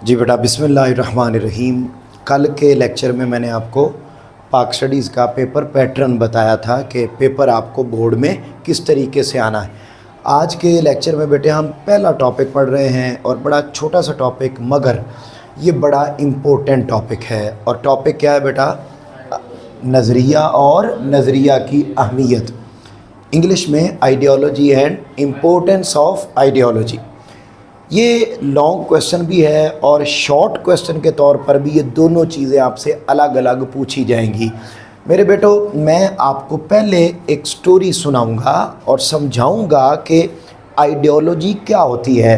जी बेटा, बिस्मिल्लाहिर्रहमानिर्रहीम। कल के लेक्चर में मैंने आपको पाक स्टडीज़ का पेपर पैटर्न बताया था कि पेपर आपको बोर्ड में किस तरीके से आना है। आज के लेक्चर में बेटे हम पहला टॉपिक पढ़ रहे हैं और बड़ा छोटा सा टॉपिक, मगर ये बड़ा इम्पोर्टेंट टॉपिक है। और टॉपिक क्या है बेटा? नज़रिया और नज़रिया की अहमियत। इंग्लिश में ideology and importance of ideology. ये लॉन्ग क्वेश्चन भी है और शॉर्ट क्वेश्चन के तौर पर भी ये दोनों चीज़ें आपसे अलग अलग पूछी जाएंगी। मेरे बेटो, मैं आपको पहले एक स्टोरी सुनाऊंगा और समझाऊंगा कि आइडियोलॉजी क्या होती है।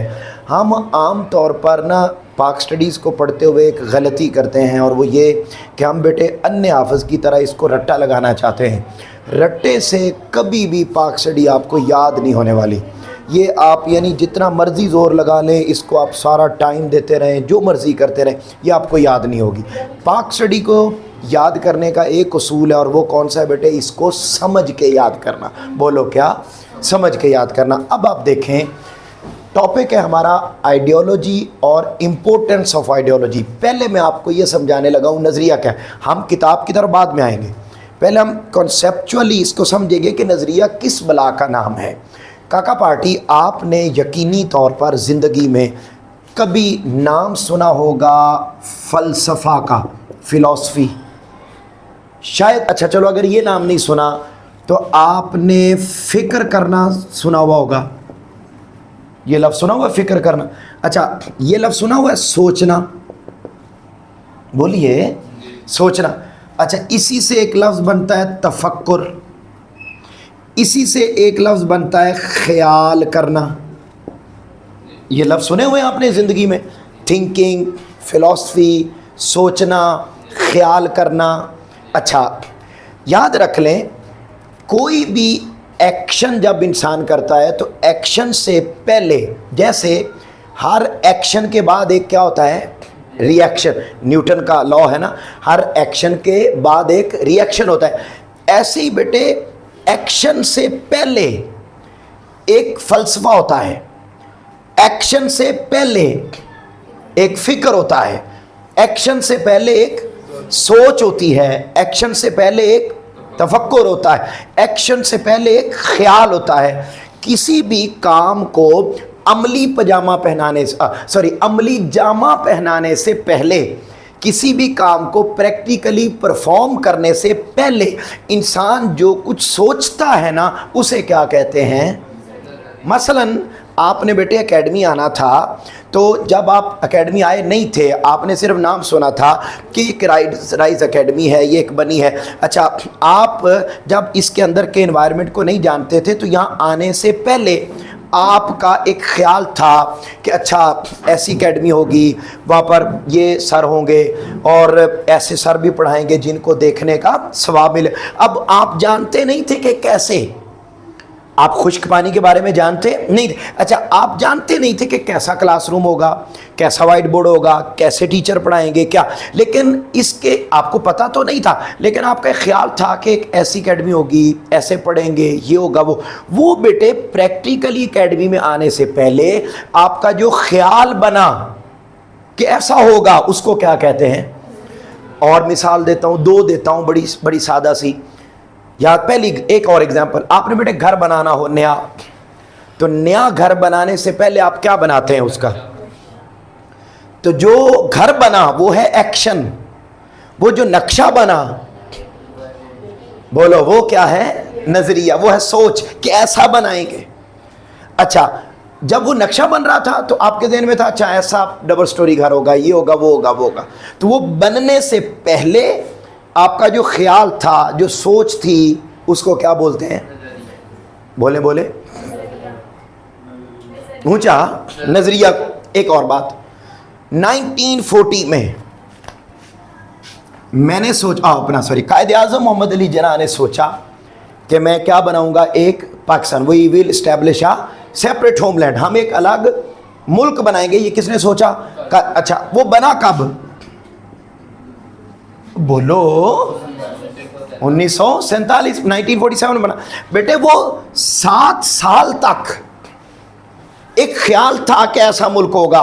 हम आम तौर पर ना पाक स्टडीज़ को पढ़ते हुए एक गलती करते हैं, और वो ये कि हम बेटे अन्य हाफिज़ की तरह इसको रट्टा लगाना चाहते हैं। रट्टे से कभी भी पाक स्टडी आपको याद नहीं होने वाली। ये आप यानी जितना मर्ज़ी ज़ोर लगा लें, इसको आप सारा टाइम देते रहें, जो मर्ज़ी करते रहें, ये आपको याद नहीं होगी। पाक स्टडी को याद करने का एक उसूल है, और वो कौन सा है बेटे? इसको समझ के याद करना। बोलो क्या? समझ के याद करना। अब आप देखें, टॉपिक है हमारा आइडियोलॉजी और इम्पोर्टेंस ऑफ आइडियोलॉजी। पहले मैं आपको ये समझाने लगा हूँ नज़रिया क्या है। हम किताब की तरफ बाद में आएंगे, पहले हम कॉन्सेप्चुअली इसको समझेंगे कि नज़रिया किस बला का नाम है। काका पार्टी, आपने यकीनी तौर पर ज़िंदगी में कभी नाम सुना होगा फ़लसफ़ा का, फ़िलॉसफ़ी, शायद। अच्छा चलो, अगर ये नाम नहीं सुना तो आपने फ़िक्र करना सुना हुआ होगा। ये लफ्ज़ सुना हुआ है, फ़िक्र करना। अच्छा, ये लफ्ज़ सुना हुआ है सोचना। बोलिए, सोचना। अच्छा, इसी से एक लफ्ज़ बनता है तफक्कुर, इसी से एक लफ्ज़ बनता है ख्याल करना। ये लफ्ज़ सुने हुए हैं आपने ज़िंदगी में? थिंकिंग, फ़िलॉसफ़ी, सोचना, ख्याल करना। अच्छा, याद रख लें, कोई भी एक्शन जब इंसान करता है तो एक्शन से पहले, जैसे हर एक्शन के बाद एक क्या होता है? रिएक्शन। न्यूटन का लॉ है ना, हर एक्शन के बाद एक रिएक्शन होता है। ऐसे ही बेटे, एक्शन से पहले एक फ़लसफ़ा होता है, एक्शन से पहले एक फ़िक्र होता है, एक्शन से पहले एक सोच होती है, एक्शन से पहले एक तफक्कुर होता है, एक्शन से पहले एक ख्याल होता है। किसी भी काम को अमली जामा पहनाने से पहले, किसी भी काम को प्रैक्टिकली परफॉर्म करने से पहले इंसान जो कुछ सोचता है ना, उसे क्या कहते हैं? मसलन आपने बेटे एकेडमी आना था, तो जब आप एकेडमी आए नहीं थे, आपने सिर्फ नाम सुना था कि एक राइज एकेडमी है, ये एक बनी है। अच्छा, आप जब इसके अंदर के एनवायरनमेंट को नहीं जानते थे, तो यहाँ आने से पहले आपका एक ख्याल था कि अच्छा ऐसी एकेडमी होगी, वहाँ पर ये सर होंगे और ऐसे सर भी पढ़ाएंगे जिनको देखने का सवाब मिले। अब आप जानते नहीं थे कि कैसे, आप खुश्क पानी के बारे में जानते नहीं थे। अच्छा, आप जानते नहीं थे कि कैसा क्लासरूम होगा, कैसा वाइट बोर्ड होगा, कैसे टीचर पढ़ाएंगे क्या, लेकिन इसके आपको पता तो नहीं था, लेकिन आपका ख्याल था कि एक ऐसी एकेडमी होगी, ऐसे पढ़ेंगे, ये होगा वो बेटे प्रैक्टिकली एकेडमी में आने से पहले आपका जो ख्याल बना कि ऐसा होगा, उसको क्या कहते हैं? और मिसाल देता हूँ, दो देता हूँ, बड़ी सादा सी। या पहली एक और एग्जांपल, आपने बेटे घर बनाना हो नया, तो नया घर बनाने से पहले आप क्या बनाते हैं उसका? तो जो घर बना वो है एक्शन, वो जो नक्शा बना, बोलो वो क्या है? नजरिया, वो है सोच कि ऐसा बनाएंगे। अच्छा, जब वो नक्शा बन रहा था तो आपके ذہن में था अच्छा ऐसा डबल स्टोरी घर होगा, ये होगा, वो होगा, वो होगा। तो वो बनने से पहले आपका जो ख्याल था, जो सोच थी, उसको क्या बोलते हैं? बोले बोले ऊंचा, नजरिया। एक और बात, 1940 में मैंने सोचा, कायदे आज़म मोहम्मद अली जिन्ना ने सोचा कि मैं क्या बनाऊंगा? एक Pakistan, we will establish a separate homeland, हम एक अलग मुल्क बनाएंगे। ये किसने सोचा? अच्छा, वो बना कब? बोलो 1947, 1947 में बना। बेटे वो 7 साल तक एक ख्याल था कि ऐसा मुल्क होगा,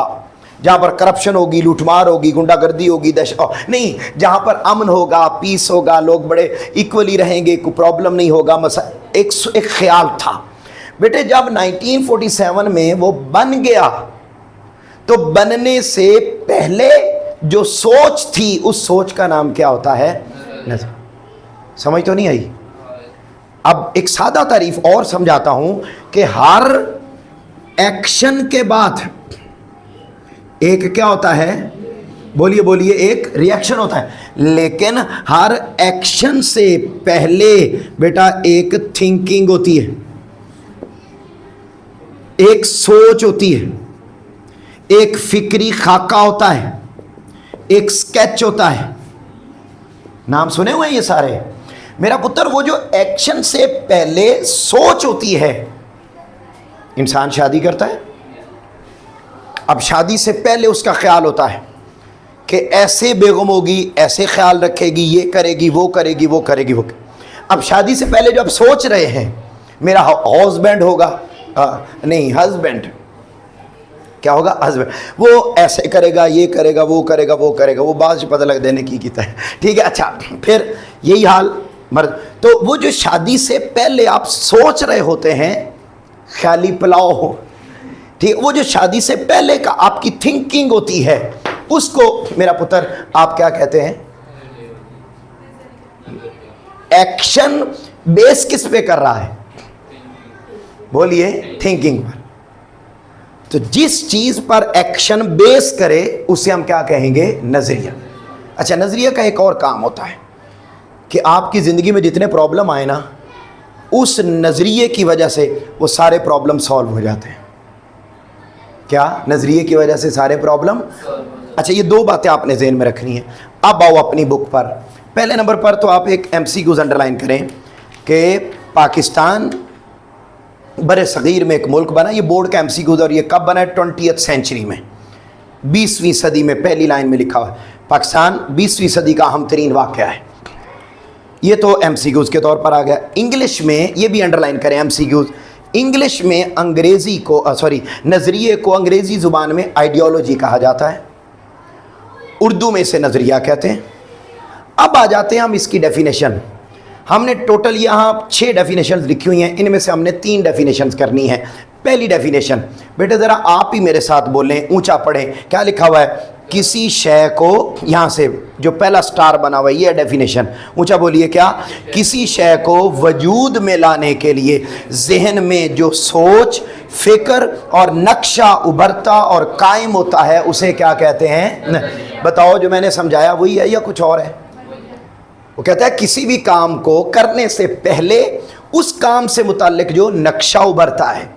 जहाँ पर करप्शन होगी, लूटमार होगी, गुंडागर्दी होगी, नहीं, जहाँ पर अमन होगा, पीस होगा, लोग बड़े इक्वली रहेंगे, कोई प्रॉब्लम नहीं होगा। एक ख्याल था बेटे। जब 1947 में वो बन गया तो बनने से पहले जो सोच थी, उस सोच का नाम क्या होता है? नजर। समझ तो नहीं आई? अब एक सादा तारीफ और समझाता हूं कि हर एक्शन के बाद एक क्या होता है? बोलिए बोलिए, एक रिएक्शन होता है। लेकिन हर एक्शन से पहले बेटा एक थिंकिंग होती है, एक सोच होती है, एक फिक्री खाका होता है, एक स्केच होता है। नाम सुने हुए हैं ये सारे मेरा पुत्र। वो जो एक्शन से पहले सोच होती है, इंसान शादी करता है, अब शादी से पहले उसका ख्याल होता है कि ऐसे बेगम होगी, ऐसे ख्याल रखेगी, ये करेगी, वो करेगी, वो करेगी, वो अब शादी से पहले जब सोच रहे हैं मेरा हस्बैंड होगा, नहीं हस्बैंड क्या होगा? हस्बैंड, वो ऐसे करेगा, ये करेगा, वो करेगा, वो करेगा, वो बात से पता लग देने की है, ठीक है। अच्छा, फिर यही हाल मर्द। तो वो जो शादी से पहले आप सोच रहे होते हैं, ख्याली पुलाव हो, ठीक, वो जो शादी से पहले का आपकी थिंकिंग होती है, उसको मेरा पुत्र आप क्या कहते हैं? एक्शन बेस किस पे कर रहा है? बोलिए, थिंकिंग पर। तो जिस चीज पर एक्शन बेस करे उसे हम क्या कहेंगे? नजरिया। अच्छा, नजरिया का एक और काम होता है कि आपकी ज़िंदगी में जितने प्रॉब्लम आए ना, उस नज़रिए की वजह से वो सारे प्रॉब्लम सॉल्व हो जाते हैं। क्या? नज़रिए की वजह से सारे प्रॉब्लम। अच्छा, ये दो बातें आपने ज़हन में रखनी है। अब आओ अपनी बुक पर। पहले नंबर पर तो आप एक MCQs अंडरलाइन करें कि पाकिस्तान बड़े सगीर में एक मुल्क बना। ये बोर्ड का MCQs, और ये कब बना है? 20th सेंचुरी में, 20वीं सदी में। पहली लाइन में लिखा हुआ है पाकिस्तान 20वीं सदी का अहम तरीन वाक़या है। ये तो MCQs के तौर पर आ गया। इंग्लिश में ये भी अंडरलाइन करें MCQs। इंग्लिश में अंग्रेज़ी को नज़रिए को अंग्रेज़ी ज़ुबान में आइडियोलॉजी कहा जाता है, उर्दू में इसे नज़रिया कहते हैं। अब आ जाते हैं हम इसकी डेफिनेशन। हमने टोटल यहाँ 6 डेफिनेशंस लिखी हुई हैं, इनमें से हमने 3 डेफिनेशंस करनी है। पहली डेफिनेशन बेटे ज़रा आप ही मेरे साथ बोलें, ऊंचा पढ़ें। क्या लिखा हुआ है? किसी शय को, यहाँ से जो पहला स्टार बना हुआ है ये डेफिनेशन, ऊंचा बोलिए। क्या? किसी शय को वजूद में लाने के लिए जहन में जो सोच, फिक्र और नक्शा उभरता और कायम होता है उसे क्या कहते हैं? बताओ, जो मैंने समझाया वही है या कुछ और है? वो कहता है किसी भी काम को करने से पहले उस काम से मुताल्लिक जो नक्शा उभरता है,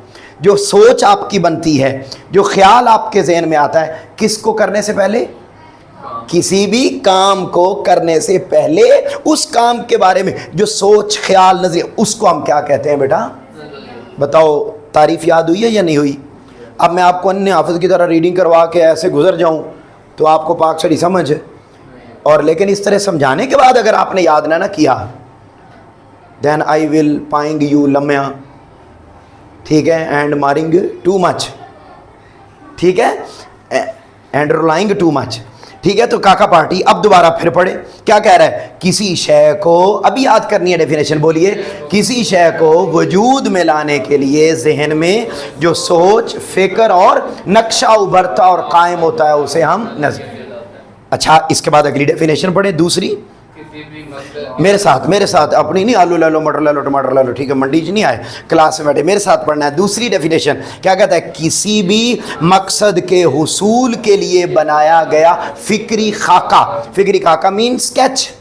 जो सोच आपकी बनती है, जो ख्याल आपके जहन में आता है, किसको करने से पहले? किसी भी काम को करने से पहले उस काम के बारे में जो सोच, ख्याल, नजरिया, उसको हम क्या कहते हैं बेटा? बताओ, तारीफ याद हुई है या नहीं हुई? अब मैं आपको अन्य हाफिज की तरह रीडिंग करवा के ऐसे गुजर जाऊं तो आपको पाक शरी समझ, और लेकिन इस तरह समझाने के बाद अगर आपने याद ना किया, देन आई विल पाएंगे यू लम्या, ठीक है, एंड मारिंग टू मच, ठीक है, एंड रोलाइंग टू मच, ठीक है। तो काका पार्टी अब दोबारा फिर पढ़े, क्या कह रहा है? किसी शय को, अभी याद करनी है डेफिनेशन, बोलिए। किसी शय को वजूद में लाने के लिए जहन में जो सोच, फिक्र और नक्शा उभरता और कायम होता है उसे हम नजर। अच्छा, इसके बाद अगली डेफिनेशन पढ़े, दूसरी। मेरे साथ अपनी नहीं, आलू ले लो, मटर ले लो, टमाटर ले लो, ठीक है, मंडी ज नहीं आए, क्लास में बैठे, मेरे साथ पढ़ना है। दूसरी डेफिनेशन क्या कहता है? किसी भी मकसद के हुसूल के लिए बनाया गया फिक्री खाका। फिक्री खाका मीन स्केच।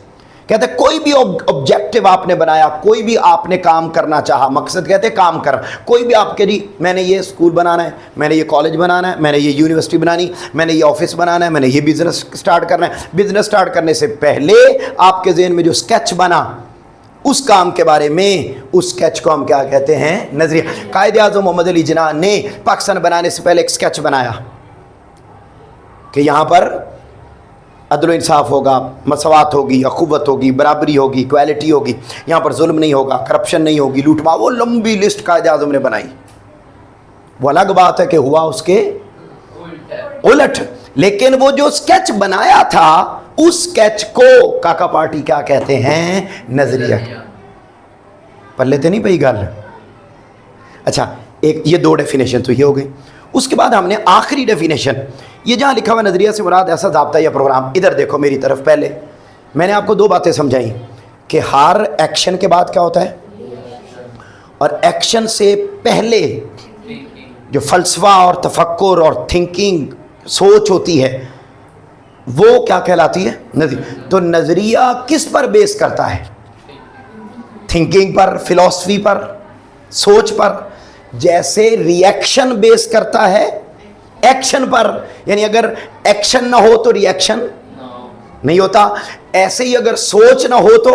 कहते हैं कोई भी ऑब्जेक्टिव आपने बनाया, कोई भी आपने काम करना चाहा, मकसद कहते हैं काम कर, कोई भी आपके लिए, मैंने ये स्कूल बनाना है, मैंने ये कॉलेज बनाना है, मैंने ये यूनिवर्सिटी बनानी, मैंने ये ऑफिस बनाना है, मैंने ये बिजनेस स्टार्ट करना है। बिजनेस स्टार्ट करने से पहले आपके जहन में जो स्केच बना उस काम के बारे में, उस स्केच को हम क्या कहते हैं? नजरिया। कायदे आज़म मोहम्मद अली जिन्ना ने पाकिस्तान बनाने से पहले एक स्केच बनाया कि यहाँ पर अदल इंसाफ होगा, मसवात होगी, अखुवत होगी, बराबरी होगी, इक्वालिटी होगी, यहाँ पर जुल्म नहीं होगा, करप्शन नहीं होगी, लूटमार, वो लंबी लिस्ट कायदे आज़म ने बनाई। वो अलग बात है कि हुआ उसके उलट। لیکن وہ جو اسکیچ بنایا تھا اس اسکیچ کو کاکا پارٹی کیا کہتے ہیں؟ نظریہ۔ پلے تے نہیں پئی گل؟ اچھا، ایک یہ دو ڈیفینیشن تو یہ ہو گئی۔ اس کے بعد ہم نے آخری ڈیفینیشن، یہ جہاں لکھا ہوا نظریہ سے مراد ایسا ضابطہ یا پروگرام، ادھر دیکھو میری طرف۔ پہلے میں نے آپ کو دو باتیں سمجھائیں کہ ہر ایکشن کے بعد کیا ہوتا ہے، اور ایکشن سے پہلے جو فلسفہ اور تفکر اور تھنکنگ، سوچ ہوتی ہے، وہ کیا کہلاتی ہے؟ نظریہ۔ تو نظریہ کس پر بیس کرتا ہے؟ تھنکنگ پر، فلسفی پر، سوچ پر۔ جیسے ری ایکشن بیس کرتا ہے ایکشن پر، یعنی اگر ایکشن نہ ہو تو ری ایکشن نہیں ہوتا، ایسے ہی اگر سوچ نہ ہو تو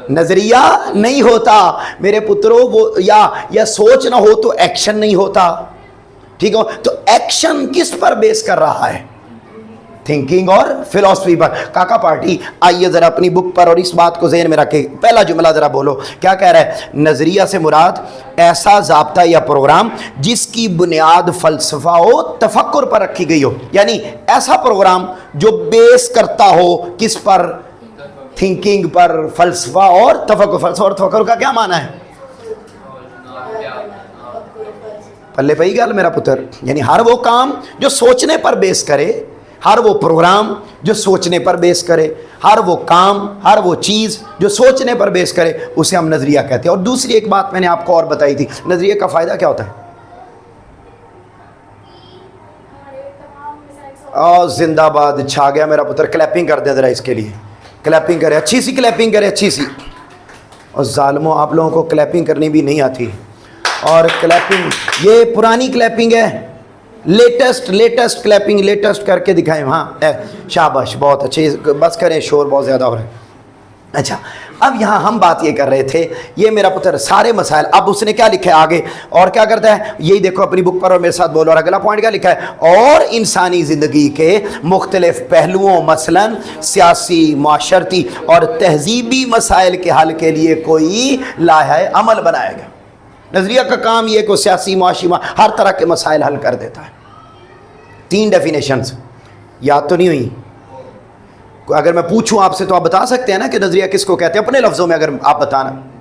نظریہ نہیں ہوتا میرے پترو۔ وہ یا سوچ نہ ہو تو ایکشن نہیں ہوتا، ٹھیک ہے؟ تو ایکشن کس پر بیس کر رہا ہے؟ تھنکنگ اور فلسفی پر۔ کاکا پارٹی آئیے ذرا اپنی بک پر اور اس بات کو ذہن میں رکھے، پہلا جملہ ذرا بولو، کیا کہہ رہا ہے؟ نظریہ سے مراد ایسا ضابطہ یا پروگرام جس کی بنیاد فلسفہ و تفکر پر رکھی گئی ہو، یعنی ایسا پروگرام جو بیس کرتا ہو کس پر؟ تھنکنگ پر، فلسفہ اور تفکر۔ فلسفہ اور تفکر کا کیا معنی ہے؟ پلے پئی گل میرا پتر؟ یعنی ہر وہ کام جو سوچنے پر بیس کرے، ہر وہ پروگرام جو سوچنے پر بیس کرے، ہر وہ کام، ہر وہ چیز جو سوچنے پر بیس کرے، اسے ہم نظریہ کہتے ہیں۔ اور دوسری ایک بات میں نے آپ کو اور بتائی تھی، نظریے کا فائدہ کیا ہوتا ہے؟ زندہ باد، چھا گیا میرا پتر۔ کلیپنگ کر دیں ذرا اس کے لیے، کلیپنگ کرے، اچھی سی کلیپنگ کرے، اچھی سی۔ اور ظالموں، آپ لوگوں کو کلیپنگ کرنی بھی نہیں آتی، اور کلیپنگ یہ پرانی کلیپنگ ہے، لیٹسٹ کلیپنگ، لیٹسٹ کر کے دکھائیں۔ ہاں شاباش، بہت اچھے، بس کریں، شور بہت زیادہ ہو رہا ہے۔ اچھا، اب یہاں ہم بات یہ کر رہے تھے، یہ میرا پتر سارے مسائل، اب اس نے کیا لکھا ہے آگے اور کیا کرتا ہے؟ یہی دیکھو اپنی بک پر اور میرے ساتھ بولو۔ اور اگلا پوائنٹ کیا لکھا ہے؟ اور انسانی زندگی کے مختلف پہلوؤں، مثلاً سیاسی، معاشرتی اور تہذیبی مسائل کے حل کے لیے کوئی لائحہ عمل بنائے گا۔ نظریہ کا کام یہ کہ وہ سیاسی، معاشی، ہر طرح کے مسائل حل کر دیتا ہے۔ 3 ڈیفینیشنز یاد تو نہیں ہوئی؟ اگر میں پوچھوں آپ سے تو آپ بتا سکتے ہیں نا کہ نظریہ کس کو کہتے ہیں؟ اپنے لفظوں میں اگر آپ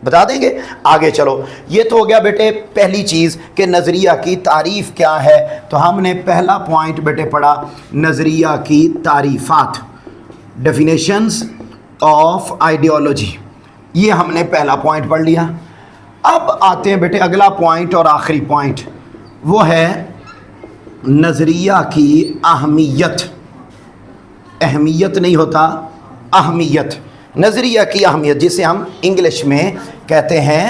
بتا دیں گے۔ آگے چلو، یہ تو ہو گیا بیٹے پہلی چیز کہ نظریہ کی تعریف کیا ہے۔ تو ہم نے پہلا پوائنٹ بیٹے پڑھا، نظریہ کی تعریفات، ڈیفینیشنز آف آئیڈیالوجی، یہ ہم نے پہلا پوائنٹ پڑھ لیا۔ اب آتے ہیں بیٹے اگلا پوائنٹ اور آخری پوائنٹ، وہ ہے نظریہ کی اہمیت۔ اہمیت نہیں ہوتا، اہمیت، نظریہ کی اہمیت، جسے ہم انگلش میں کہتے ہیں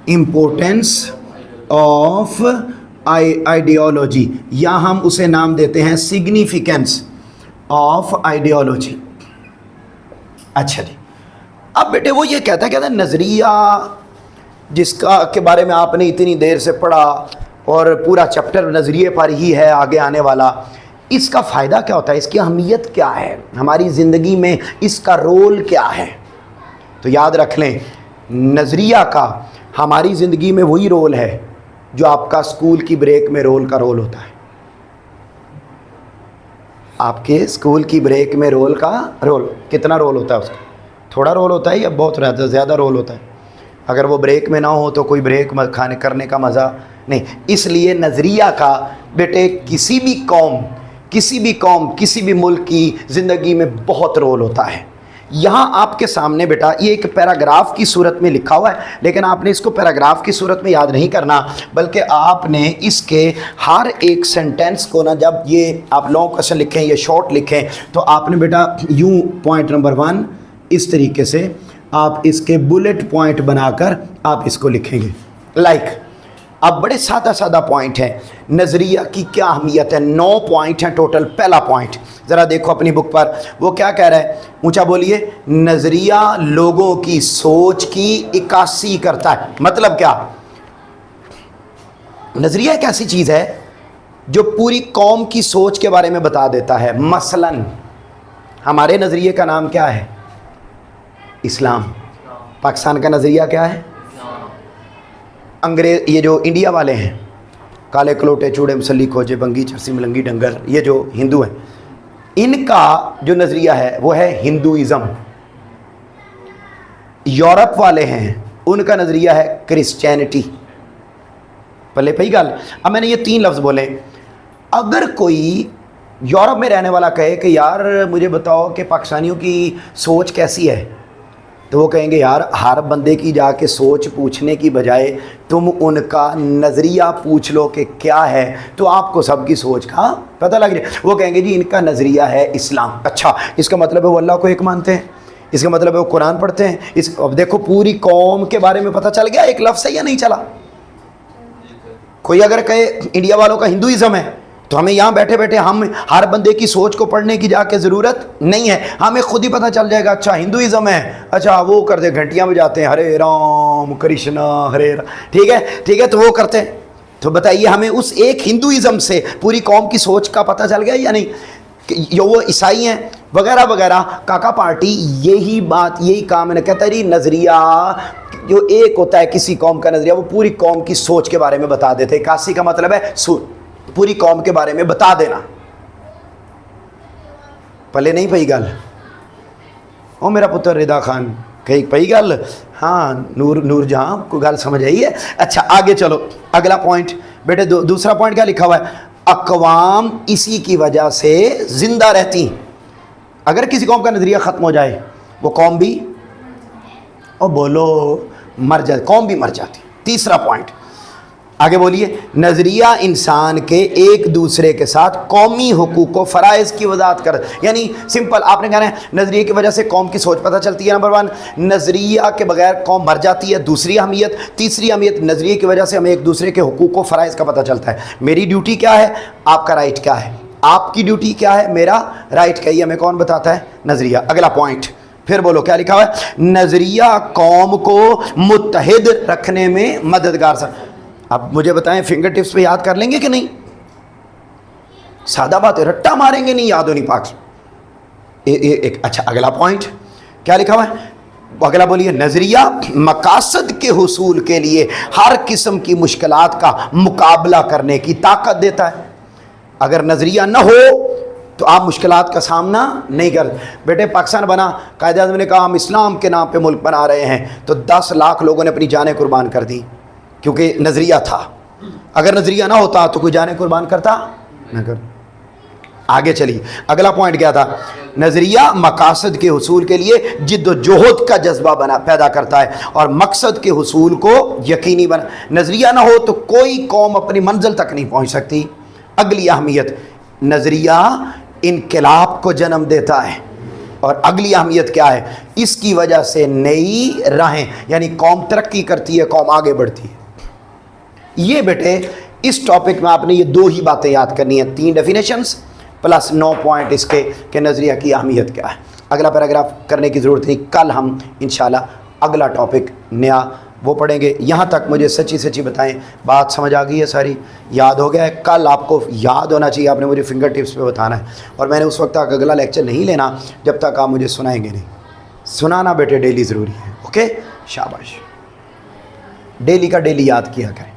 امپورٹنس آف آئیڈیالوجی، یا ہم اسے نام دیتے ہیں سگنیفیکینس آف آئیڈیالوجی۔ اچھا جی، اب بیٹے وہ یہ کہتا ہے نظریہ جس کا کے بارے میں آپ نے اتنی دیر سے پڑھا، اور پورا چیپٹر نظریے پر ہی ہے آگے آنے والا، اس کا فائدہ کیا ہوتا ہے؟ اس کی اہمیت کیا ہے؟ ہماری زندگی میں اس کا رول کیا ہے؟ تو یاد رکھ لیں، نظریہ کا ہماری زندگی میں وہی رول ہے جو آپ کا اسکول کی بریک میں رول ہوتا ہے۔ آپ کے اسکول کی بریک میں رول کتنا رول ہوتا ہے؟ اس کا تھوڑا رول ہوتا ہے یا بہت زیادہ رول ہوتا ہے؟ اگر وہ بریک میں نہ ہو تو کوئی بریک کھانے کرنے کا مزہ نہیں۔ اس لیے نظریہ کا بیٹے کسی بھی قوم، کسی بھی ملک کی زندگی میں بہت رول ہوتا ہے۔ یہاں آپ کے سامنے بیٹا یہ ایک پیراگراف کی صورت میں لکھا ہوا ہے، لیکن آپ نے اس کو پیراگراف کی صورت میں یاد نہیں کرنا، بلکہ آپ نے اس کے ہر ایک سینٹینس کو نا، جب یہ آپ لانگ کوسچن لکھیں یا شارٹ لکھیں، تو آپ نے بیٹا یوں پوائنٹ نمبر 1 اس طریقے سے آپ اس کے بلٹ پوائنٹ بنا کر آپ اس کو لکھیں گے لائک۔ اب بڑے سادہ پوائنٹ ہے، نظریہ کی کیا اہمیت ہے۔ 9 پوائنٹ ہیں ٹوٹل۔ پہلا پوائنٹ ذرا دیکھو اپنی بک پر، وہ کیا کہہ رہا ہے؟ اونچا بولیے۔ نظریہ لوگوں کی سوچ کی عکاسی کرتا ہے۔ مطلب کیا؟ نظریہ ایک ایسی چیز ہے جو پوری قوم کی سوچ کے بارے میں بتا دیتا ہے۔ مثلاً ہمارے نظریے کا نام کیا ہے؟ اسلام۔ پاکستان کا نظریہ کیا ہے؟ انگریز، یہ جو انڈیا والے ہیں، کالے کلوٹے چوڑے مسلی کھوجے بنگی چرسی ملنگی ڈنگر، یہ جو ہندو ہیں، ان کا جو نظریہ ہے وہ ہے ہندوازم۔ یورپ والے ہیں، ان کا نظریہ ہے کرسچینٹی۔ پلے پئی گل۔ اب میں نے یہ 3 لفظ بولے، اگر کوئی یورپ میں رہنے والا کہے کہ یار مجھے بتاؤ کہ پاکستانیوں کی سوچ کیسی ہے، تو وہ کہیں گے یار ہر بندے کی جا کے سوچ پوچھنے کی بجائے تم ان کا نظریہ پوچھ لو کہ کیا ہے، تو آپ کو سب کی سوچ کا پتہ لگ جائے۔ وہ کہیں گے جی ان کا نظریہ ہے اسلام۔ اچھا، اس کا مطلب ہے وہ اللہ کو ایک مانتے ہیں، اس کا مطلب ہے وہ قرآن پڑھتے ہیں۔ اب دیکھو پوری قوم کے بارے میں پتہ چل گیا، ایک لفظ ہے یا نہیں چلا؟ کوئی اگر کہے انڈیا والوں کا ہندوازم ہے، تو ہمیں یہاں بیٹھے بیٹھے ہم ہر بندے کی سوچ کو پڑھنے کی جا کے ضرورت نہیں ہے، ہمیں خود ہی پتہ چل جائے گا اچھا ہندوازم ہے، اچھا وہ کرتے گھنٹیاں بجاتے ہیں ہرے رام کرشنا ہرے رام، ٹھیک ہے تو وہ کرتے ہیں۔ تو بتائیے ہمیں اس ایک ہندوازم سے پوری قوم کی سوچ کا پتہ چل گیا یا نہیں؟ کہ وہ عیسائی ہیں وغیرہ وغیرہ۔ کاکا پارٹی یہی بات، یہی کام ہے، کہتا ہے جی نظریہ جو ایک ہوتا ہے کسی قوم کا نظریہ، وہ پوری قوم کی سوچ کے بارے میں بتا دیتے ہیں۔ کاسی کا مطلب ہے پوری قوم کے بارے میں بتا دینا۔ پلے نہیں پئی گل؟ او میرا پتر رضا خان کہیں پئی گل؟ ہاں نور جہاں کو گل سمجھ آئی ہے؟ اچھا آگے چلو، اگلا پوائنٹ بیٹے، دوسرا پوائنٹ کیا لکھا ہوا ہے؟ اقوام اسی کی وجہ سے زندہ رہتی ہیں۔ اگر کسی قوم کا نظریہ ختم ہو جائے، وہ قوم بھی اور بولو مر جائے، قوم بھی مر جاتی۔ تیسرا پوائنٹ آگے بولیے، نظریہ انسان کے ایک دوسرے کے ساتھ قومی حقوق و فرائض کی وضاحت کر، یعنی سمپل آپ نے کہنا ہے نظریے کی وجہ سے قوم کی سوچ پتہ چلتی ہے۔ نمبر 1، نظریہ کے بغیر قوم مر جاتی ہے۔ دوسری اہمیت، تیسری اہمیت، نظریے کی وجہ سے ہمیں ایک دوسرے کے حقوق و فرائض کا پتہ چلتا ہے۔ میری ڈیوٹی کیا ہے، آپ کا رائٹ کیا ہے، آپ کی ڈیوٹی کیا ہے، میرا رائٹ کیا ہے، ہمیں کون بتاتا ہے؟ نظریہ۔ اگلا پوائنٹ پھر بولو کیا لکھا ہوا ہے؟ نظریہ قوم کو متحد رکھنے میں مددگار سا۔ اب مجھے بتائیں فنگر ٹپس پہ یاد کر لیں گے کہ نہیں؟ سادہ بات ہے، رٹا ماریں گے نہیں، یاد ہو نہیں پاک۔ اچھا اگلا پوائنٹ کیا لکھا ہوا ہے؟ اگلا بولیے، نظریہ مقاصد کے حصول کے لیے ہر قسم کی مشکلات کا مقابلہ کرنے کی طاقت دیتا ہے۔ اگر نظریہ نہ ہو تو آپ مشکلات کا سامنا نہیں کر۔ بیٹے پاکستان بنا، قائد اعظم نے کہا ہم اسلام کے نام پہ ملک بنا رہے ہیں، تو 10 لاکھ لوگوں نے اپنی جانیں قربان کر دی، کیونکہ نظریہ تھا۔ اگر نظریہ نہ ہوتا تو کوئی جانیں قربان کرتا نہ کر۔ آگے چلیے، اگلا پوائنٹ کیا تھا؟ نظریہ مقاصد کے حصول کے لیے جد و جہد کا جذبہ پیدا کرتا ہے اور مقصد کے حصول کو یقینی بنا۔ نظریہ نہ ہو تو کوئی قوم اپنی منزل تک نہیں پہنچ سکتی۔ اگلی اہمیت، نظریہ انقلاب کو جنم دیتا ہے، اور اگلی اہمیت کیا ہے؟ اس کی وجہ سے نئی راہیں، یعنی قوم ترقی کرتی ہے، قوم آگے بڑھتی ہے۔ یہ بیٹے اس ٹاپک میں آپ نے یہ 2 ہی باتیں یاد کرنی ہیں، 3 ڈیفینیشنز پلس 9 پوائنٹ اس کے کہ نظریہ کی اہمیت کیا ہے۔ اگلا پیراگراف کرنے کی ضرورت نہیں، کل ہم انشاءاللہ اگلا ٹاپک نیا وہ پڑھیں گے۔ یہاں تک مجھے سچی بتائیں بات سمجھ آ گئی ہے، ساری یاد ہو گیا ہے؟ کل آپ کو یاد ہونا چاہیے، آپ نے مجھے فنگر ٹپس پہ بتانا ہے، اور میں نے اس وقت تک اگلا لیکچر نہیں لینا جب تک آپ مجھے سنائیں گے نہیں۔ سنانا بیٹے ڈیلی ضروری ہے، اوکے؟ شاباش، ڈیلی کا ڈیلی یاد کیا کریں۔